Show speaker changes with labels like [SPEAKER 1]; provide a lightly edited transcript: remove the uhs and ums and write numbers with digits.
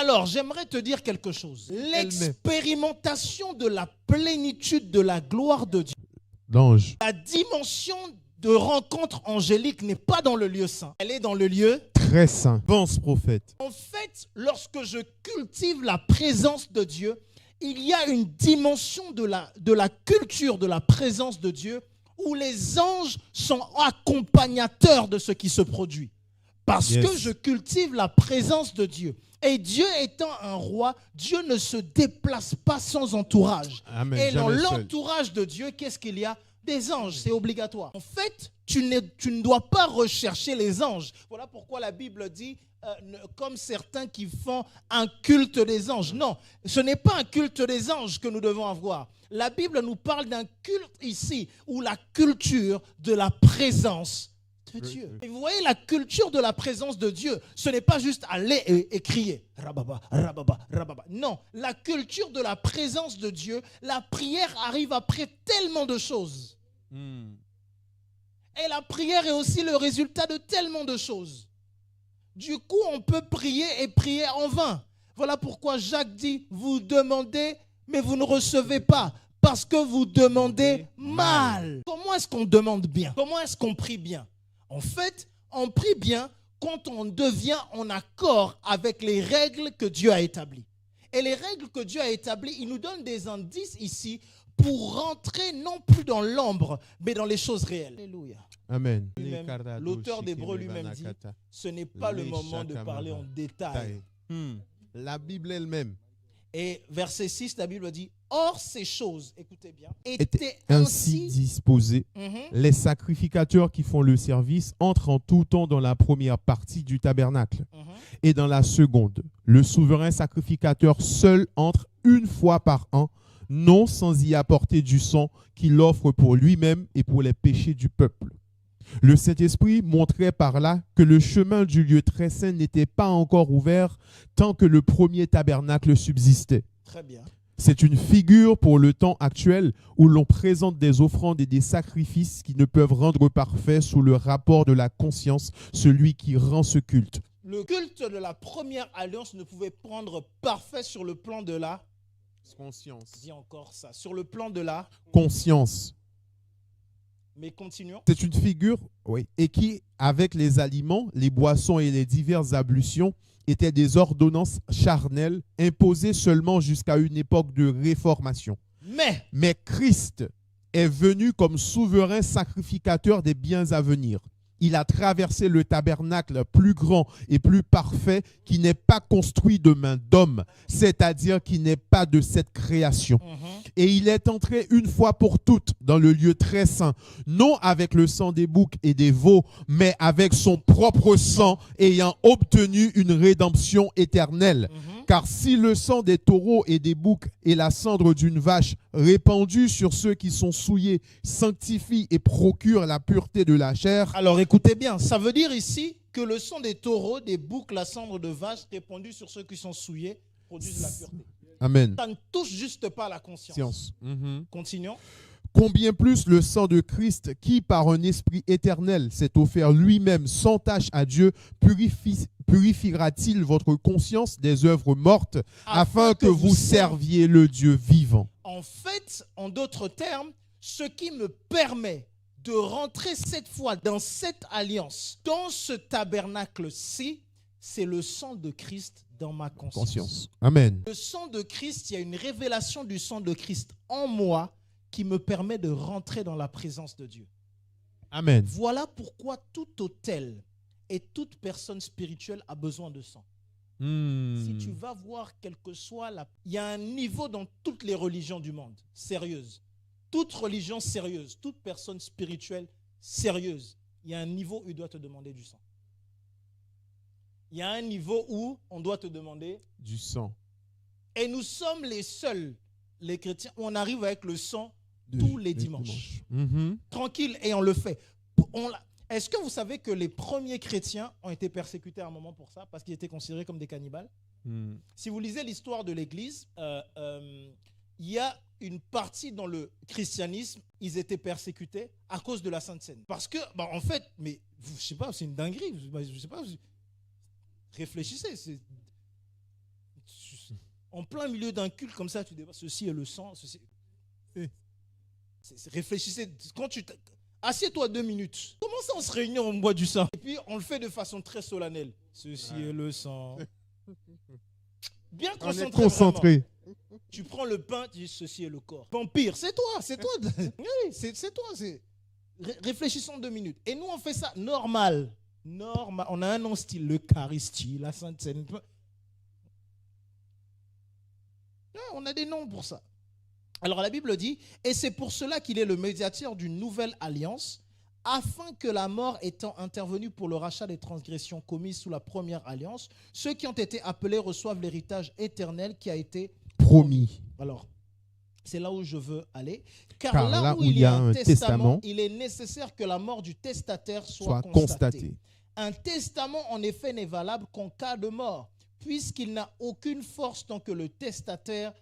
[SPEAKER 1] Alors, j'aimerais te dire quelque chose. L'expérimentation de la plénitude de la gloire de Dieu,
[SPEAKER 2] L'ange.
[SPEAKER 1] la dimension de rencontre angélique n'est pas dans le lieu saint. Elle est dans le lieu
[SPEAKER 2] Très saint. Pense, prophète.
[SPEAKER 1] En fait, lorsque je cultive la présence de Dieu, il y a une dimension de la culture de la présence de Dieu où les anges sont accompagnateurs de ce qui se produit. Parce que je cultive la présence de Dieu. Et Dieu étant un roi, Dieu ne se déplace pas sans entourage.
[SPEAKER 2] Amen.
[SPEAKER 1] Et dans
[SPEAKER 2] Jamais seul.
[SPEAKER 1] l'entourage de Dieu, qu'est-ce qu'il y a? Des anges, c'est obligatoire. En fait, tu ne dois pas rechercher les anges. Voilà pourquoi la Bible dit, comme certains qui font un culte des anges. Non, ce n'est pas un culte des anges que nous devons avoir. La Bible nous parle d'un culte ici, où la culture de la présence de Dieu. Et vous voyez, la culture de la présence de Dieu, ce n'est pas juste aller et crier. Rababa, rababa, rababa. Non, la culture de la présence de Dieu, la prière arrive après tellement de choses. Et la prière est aussi le résultat de tellement de choses. Du coup, on peut prier et prier en vain. Voilà pourquoi Jacques dit, vous demandez, mais vous ne recevez pas, parce que vous demandez mal. Comment est-ce qu'on demande bien? Comment est-ce qu'on prie bien? En fait, on prie bien quand on devient en accord avec les règles que Dieu a établies. Et les règles que Dieu a établies, il nous donne des indices ici pour rentrer non plus dans l'ombre, mais dans les choses réelles. Alléluia.
[SPEAKER 2] Amen.
[SPEAKER 1] L'auteur d'Hébreux lui-même dit, ce n'est pas le moment de parler en détail.
[SPEAKER 2] La Bible elle-même
[SPEAKER 1] Et verset 6, la Bible dit, or ces choses, écoutez bien,
[SPEAKER 2] étaient ainsi disposées. Les sacrificateurs qui font le service entrent en tout temps dans la première partie du tabernacle. Et dans la seconde, le souverain sacrificateur seul entre une fois par an, non sans y apporter du sang qu'il offre pour lui-même et pour les péchés du peuple. Le Saint-Esprit montrait par là que le chemin du lieu très saint n'était pas encore ouvert tant que le premier tabernacle subsistait.
[SPEAKER 1] Très bien.
[SPEAKER 2] C'est une figure pour le temps actuel où l'on présente des offrandes et des sacrifices qui ne peuvent rendre parfait sous le rapport de la conscience celui qui rend ce culte.
[SPEAKER 1] Le culte de la première alliance ne pouvait prendre parfait sur le plan de la
[SPEAKER 2] conscience.
[SPEAKER 1] Dis encore ça. Sur le plan de la
[SPEAKER 2] conscience.
[SPEAKER 1] Mais continuons.
[SPEAKER 2] C'est une figure, et qui, avec les aliments, les boissons et les diverses ablutions, étaient des ordonnances charnelles imposées seulement jusqu'à une époque de réformation. Mais Christ est venu comme souverain sacrificateur des biens à venir. Il a traversé le tabernacle plus grand et plus parfait qui n'est pas construit de main d'homme, c'est-à-dire qui n'est pas de cette création. Et il est entré une fois pour toutes dans le lieu très saint, non avec le sang des boucs et des veaux, mais avec son propre sang, ayant obtenu une rédemption éternelle. Car si le sang des taureaux et des boucs et la cendre d'une vache répandue sur ceux qui sont souillés sanctifie et procure la pureté de la chair.
[SPEAKER 1] Alors écoutez bien, ça veut dire ici que le sang des taureaux, des boucs, la cendre de vache répandue sur ceux qui sont souillés produisent la pureté.
[SPEAKER 2] Amen.
[SPEAKER 1] Ça ne touche juste pas la conscience. Continuons.
[SPEAKER 2] Combien plus le sang de Christ qui, par un esprit éternel, s'est offert lui-même sans tache à Dieu, purifiera-t-il votre conscience des œuvres mortes afin que vous serviez le Dieu vivant.
[SPEAKER 1] En fait, en d'autres termes, ce qui me permet de rentrer cette fois dans cette alliance, dans ce tabernacle-ci, c'est le sang de Christ dans ma conscience.
[SPEAKER 2] Amen.
[SPEAKER 1] Le sang de Christ, il y a une révélation du sang de Christ en moi qui me permet de rentrer dans la présence de Dieu.
[SPEAKER 2] Amen.
[SPEAKER 1] Voilà pourquoi tout autel et toute personne spirituelle a besoin de sang. Si tu vas voir quel que soit il y a un niveau dans toutes les religions du monde, sérieuses. Toute religion sérieuse, toute personne spirituelle sérieuse, il y a un niveau où il doit te demander du sang. Il y a un niveau où on doit te demander
[SPEAKER 2] du sang.
[SPEAKER 1] Et nous sommes les seuls, les chrétiens, où on arrive avec le sang tous les dimanches. Tranquille, et on le fait. Est-ce que vous savez que les premiers chrétiens ont été persécutés à un moment pour ça, parce qu'ils étaient considérés comme des cannibales? Si vous lisez l'histoire de l'Église, il y a une partie dans le christianisme, ils étaient persécutés à cause de la Sainte Seine. Parce que, en fait, mais je ne sais pas, c'est une dinguerie. Je sais pas, réfléchissez. En plein milieu d'un culte comme ça, tu dis, ceci est le sang, ceci. Réfléchissez. Quand assieds-toi 2 minutes. Comment ça on se réunit, on boit du sang? Et puis on le fait de façon très solennelle. Ceci est le sang. Bien concentré. Tu prends le pain, tu dis ceci est le corps. Vampire, c'est toi. Oui, c'est toi. Réfléchissons 2 minutes. Et nous on fait ça normal. On a un nom style, l'Eucharistie, la Sainte Seine. On a des noms pour ça. Alors la Bible dit, et c'est pour cela qu'il est le médiateur d'une nouvelle alliance, afin que la mort étant intervenue pour le rachat des transgressions commises sous la première alliance, ceux qui ont été appelés reçoivent l'héritage éternel qui a été promis. Alors, c'est là où je veux aller. Car là où il y a un testament, il est nécessaire que la mort du testataire soit constatée. Un testament, en effet, n'est valable qu'en cas de mort, puisqu'il n'a aucune force tant que le testataire